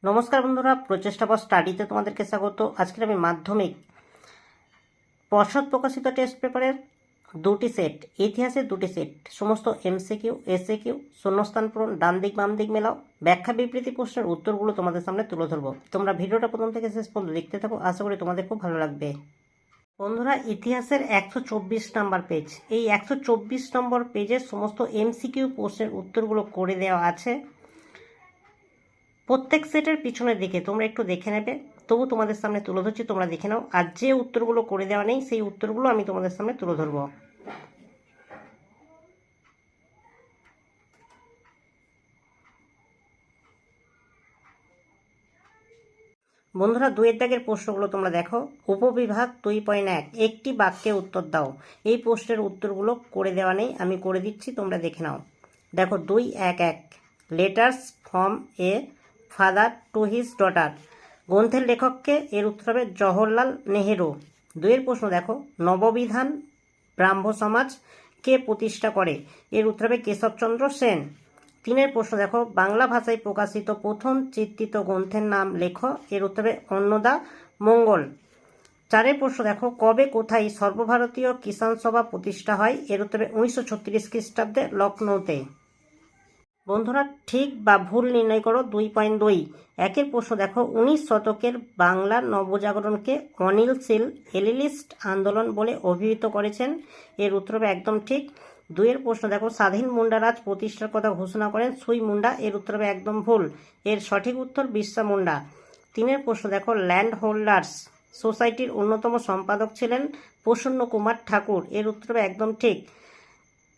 নমস্কার বন্ধুরা, প্রচেষ্টা বা স্টাডিতে তোমাদেরকে স্বাগত। আজকে আমি মাধ্যমিক পর্ষদ প্রকাশিত টেস্ট পেপারের দুটি সেট, ইতিহাসের দুটি সেট, সমস্ত এমসিকিউ এসএকিউ, শূন্যস্থান পূরণ, ডান দিক বাম দিক মেলাও, ব্যাখ্যা বিবৃতি প্রশ্নের উত্তরগুলো তোমাদের সামনে তুলে ধরবো। তোমরা ভিডিওটা প্রথম থেকে শেষ পর্যন্ত দেখতে থাকো, আশা করি তোমাদের খুব ভালো লাগবে। বন্ধুরা, ইতিহাসের 124 নম্বর পেজ, এই 124 নম্বর পেজের সমস্ত এমসিকিউ প্রশ্নের উত্তরগুলো করে দেওয়া আছে। প্রত্যেক সেটের পিছনের দিকে তোমরা একটু দেখে নেবে, তবু তোমাদের সামনে তুলে ধরছি, তোমরা দেখে নাও। আর যে উত্তরগুলো করে দেওয়া নেই সেই উত্তরগুলো আমি তোমাদের সামনে তুলে ধরবো। বন্ধুরা, 2 দাগের প্রশ্নগুলো তোমরা দেখো। উপবিভাগ 2.1, একটি বাক্যে উত্তর দাও। এই প্রশ্নের উত্তরগুলো করে দেওয়া নেই, আমি করে দিচ্ছি, তোমরা দেখে নাও। দেখো 2.1.1, letters from a father to his daughter. গ্রন্থের লেখককে, এর উত্তর হবে জওহরলাল নেহেরু। 2 প্রশ্ন দেখো, নববিধান ব্রাহ্ম সমাজ কে প্রতিষ্ঠা করে? এর উত্তর হবে কেশবচন্দ্র সেন। 3 প্রশ্ন দেখো, বাংলা ভাষায় প্রকাশিত প্রথম চিত্রিত গ্রন্থের নাম লেখো। এর উত্তর হবে অন্নদা মঙ্গল। 4 প্রশ্ন দেখো, কবে কোথায় সর্বভারতীয় কিষাণ সভা প্রতিষ্ঠা হয়? এর উত্তর হবে 1936 খ্রিস্টাব্দে লখনৌতে। বন্ধুরা, ঠিক বা ভুল নির্ণয় করো। 2.2, 1 প্রশ্ন দেখো, 19 শতকের বাংলার নবজাগরণকে অনিল শীল এলিলিস্ট আন্দোলন বলে অভিহিত করেছেন। এর উত্তর হবে একদম ঠিক। 2 প্রশ্ন দেখো, স্বাধীন মুন্ডা রাজ প্রতিষ্ঠার কথা ঘোষণা করেন সুই মুন্ডা। এর উত্তর হবে একদম ভুল, এর সঠিক উত্তর বিরসা মুন্ডা। 3 প্রশ্ন দেখো, ল্যান্ড হোল্ডার্স সোসাইটির অন্যতম সম্পাদক ছিলেন প্রসন্ন কুমার ঠাকুর। এর উত্তর হবে একদম ঠিক।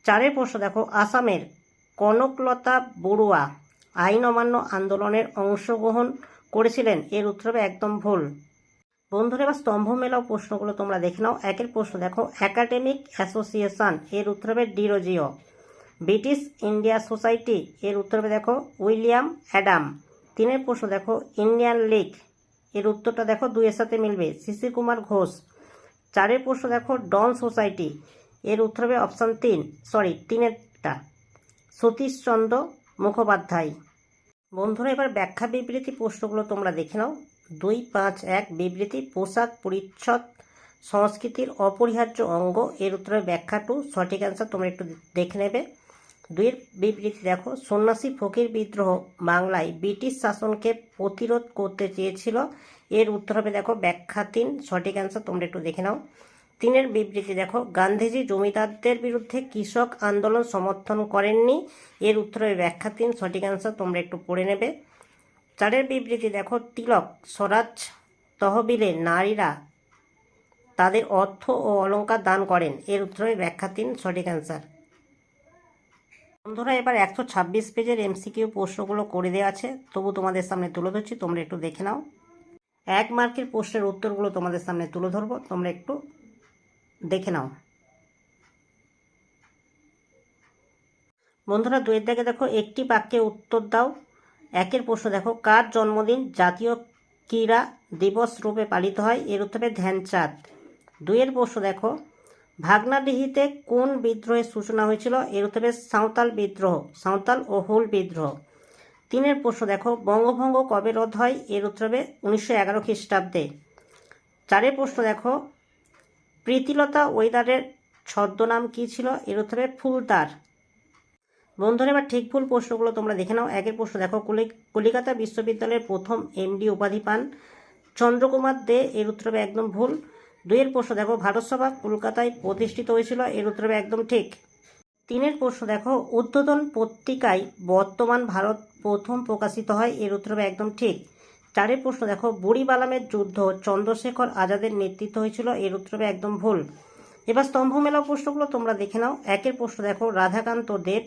4 প্রশ্ন দেখো, আসামের কনকলতা বড়ুয়া আইন অমান্য আন্দোলনের অংশগ্রহণ করেছিলেন। এর উত্তর হবে একদম ভুল। বন্ধুরা, এবার স্তম্ভ মেলাও প্রশ্নগুলো তোমরা দেখে নাও। 1 প্রশ্ন দেখো, একাডেমিক অ্যাসোসিয়েশন। এর উত্তর হবে ডিরোজিও। British India society. এর উত্তর হবে দেখো উইলিয়াম অ্যাডাম। 3 প্রশ্ন দেখো, ইন্ডিয়ান লীগ। এর উত্তরটা দেখো 2 এর সাথে মিলবে, শিশির কুমার ঘোষ। 4 প্রশ্ন দেখো, ডন সোসাইটি। এর উত্তর হবে অপশান 3টা, সতীশচন্দ্র মুখোপাধ্যায়। বন্ধুরা, এবার ব্যাখ্যা বিবৃতি প্রশ্নগুলো তোমরা দেখে নাও। 2.5.1, বিবৃতি, পোশাক পরিচ্ছদ সংস্কৃতির অপরিহার্য অঙ্গ। এর উত্তরে ব্যাখ্যা 2, সঠিক অ্যান্সার তোমরা একটু দেখে নেবে। 2 বিবৃতি দেখো, সন্ন্যাসী ফকির বিদ্রোহ বাংলায় ব্রিটিশ শাসনকে প্রতিরোধ করতে চেয়েছিল। এর উত্তর হবে দেখো ব্যাখ্যা 3, সঠিক অ্যান্সার তোমরা একটু দেখে নাও। 3 বিবৃতি দেখো, গান্ধীজি জমিদারদের বিরুদ্ধে কৃষক আন্দোলন সমর্থন করেননি। এর উত্তর হবে ব্যাখ্যা 3, সঠিক অ্যান্সার তোমরা একটু পড়ে নেবে। 4 বিবৃতি দেখো, তিলক স্বরাজ তহবিলে নারীরা তাদের অর্থ ও অলঙ্কার দান করেন। এর উত্তর হবে ব্যাখ্যা 3, সঠিক অ্যান্সার। বন্ধুরা, এবার 126 পেজের এমসিকিউ প্রশ্নগুলো করে দেওয়া আছে, তবু তোমাদের সামনে তুলে ধরছি, তোমরা একটু দেখে নাও। 1 মার্কের প্রশ্নের উত্তরগুলো তোমাদের সামনে তুলে ধরবো, তোমরা একটু দেখে নাও। বন্ধুরা, 2 দাগে দেখো, একটি বাক্যে উত্তর দাও। 1 প্রশ্ন দেখো, কার জন্মদিন জাতীয় ক্রীড়া দিবস রূপে পালিত হয়? এর উত্তর হবে ধ্যানচাঁদ। 2 প্রশ্ন দেখো, ভাগনাডিহিতে কোন বিদ্রোহের সূচনা হয়েছিল? এর উত্তর হবে সাঁওতাল বিদ্রোহ, সাঁওতাল ও হুল বিদ্রোহ। 3 প্রশ্ন দেখো, বঙ্গভঙ্গ কবে রোধ হয়? এর উত্তর হবে 1911 খ্রিস্টাব্দে। 4 প্রশ্ন দেখো, প্রীতিলতা ওয়েদারের ছদ্মনাম কী ছিল? এর উত্তর হবে ফুলদার। বন্ধুরা, এবার ঠিক ভুল প্রশ্নগুলো তোমরা দেখে নাও। 1 প্রশ্ন দেখো, কলিকাতা বিশ্ববিদ্যালয়ের প্রথম এমডি উপাধি পান চন্দ্রকুমার দে। এর উত্তর হবে একদম ভুল। 2 প্রশ্ন দেখো, ভারতসভা কলকাতায় প্রতিষ্ঠিত হয়েছিল। এর উত্তর হবে একদম ঠিক। 3 প্রশ্ন দেখো, উদ্বোধন পত্রিকায় বর্তমান ভারত প্রথম প্রকাশিত হয়। এর উত্তর হবে একদম ঠিক। 4 প্রশ্ন দেখো, বুড়িবালামের যুদ্ধ চন্দ্রশেখর আজাদের নেতৃত্ব হয়েছিল। এর উত্তর হবে একদম ভুল। এবার স্তম্ভ মেলাও প্রশ্নগুলো তোমরা দেখে নাও। 1 প্রশ্ন দেখো, রাধাকান্ত দেব।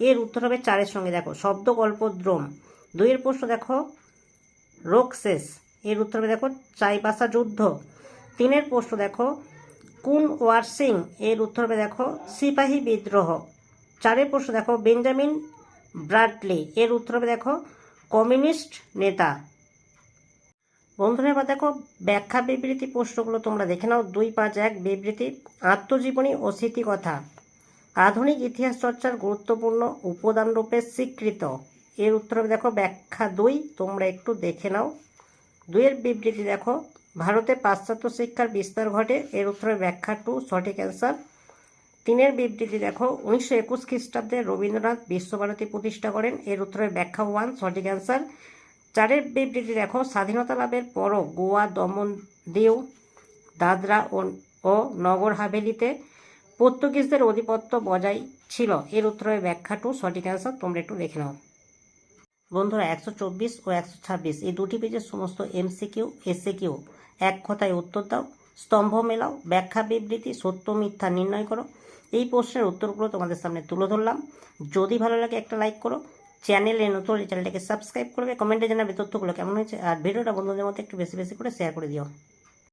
এর উত্তর হবে 4 সঙ্গে দেখো শব্দ গল্পদ্রোম। 2 প্রশ্ন দেখো, রোকসেস। এর উত্তর হবে দেখো চাইবাসা যুদ্ধ। 3 প্রশ্ন দেখো, কুন ওয়ার সিং। এর উত্তর হবে দেখো সিপাহী বিদ্রোহ। 4 প্রশ্ন দেখো, বেঞ্জামিন ব্রাডলি। এর উত্তর হবে দেখো কমিউনিস্ট নেতা। বন্ধুরা, এবার দেখো ব্যাখ্যা বিবৃতি প্রশ্নগুলো তোমরা দেখে নাও। 2.5.1, বিবৃতি, আত্মজীবনী ও স্মৃতিকথা আধুনিক ইতিহাস চর্চার গুরুত্বপূর্ণ উপাদান রূপে স্বীকৃত। এর উত্তর হবে দেখো ব্যাখ্যা 2, তোমরা একটু দেখে নাও। 2-এর বিবৃতি দেখো, ভারতে পাশ্চাত্য শিক্ষার বিস্তার ঘটে, এর উত্তর হবে ব্যাখ্যা 2, সঠিক অ্যান্সার। 3-এর বিবৃতি দেখো, 1921 খ্রিস্টাব্দে রবীন্দ্রনাথ বিশ্বভারতী প্রতিষ্ঠা করেন, এর উত্তর হবে ব্যাখ্যা 1, সঠিক অ্যান্সার। 4-এর বিবৃতি দেখো, স্বাধীনতা লাভের পরও গোয়া, দমন, দিউ, দাদরা ও নগর হাভেলিতে পর্তুগিজদের আধিপত্য বজায় ছিল, এর উত্তর হবে ব্যাখ্যা 2, সঠিক অ্যান্সার। তোমরা একটু দেখে নাও। বন্ধুরা 124 ও 126 এই দুটি পেজের সমস্ত এমসিকিউ এসএকিউ এক কথায় উত্তর দাও, স্তম্ভ মেলাও, ব্যাখ্যা বিবৃতি, সত্য মিথ্যা নির্ণয় করো। এই প্রশ্নের উত্তরগুলো তোমাদের সামনে তুলে ধরলাম। যদি ভালো লাগে একটা লাইক করো, চ্যানেলে নতুন চ্যানেলটাকে সাবস্ক্রাইব করবে, কমেন্টে জানাবে তথ্যগুলো কেমন হয়েছে, আর ভিডিওটা বন্ধুদের মধ্যে একটু বেশি বেশি করে শেয়ার করে দিও।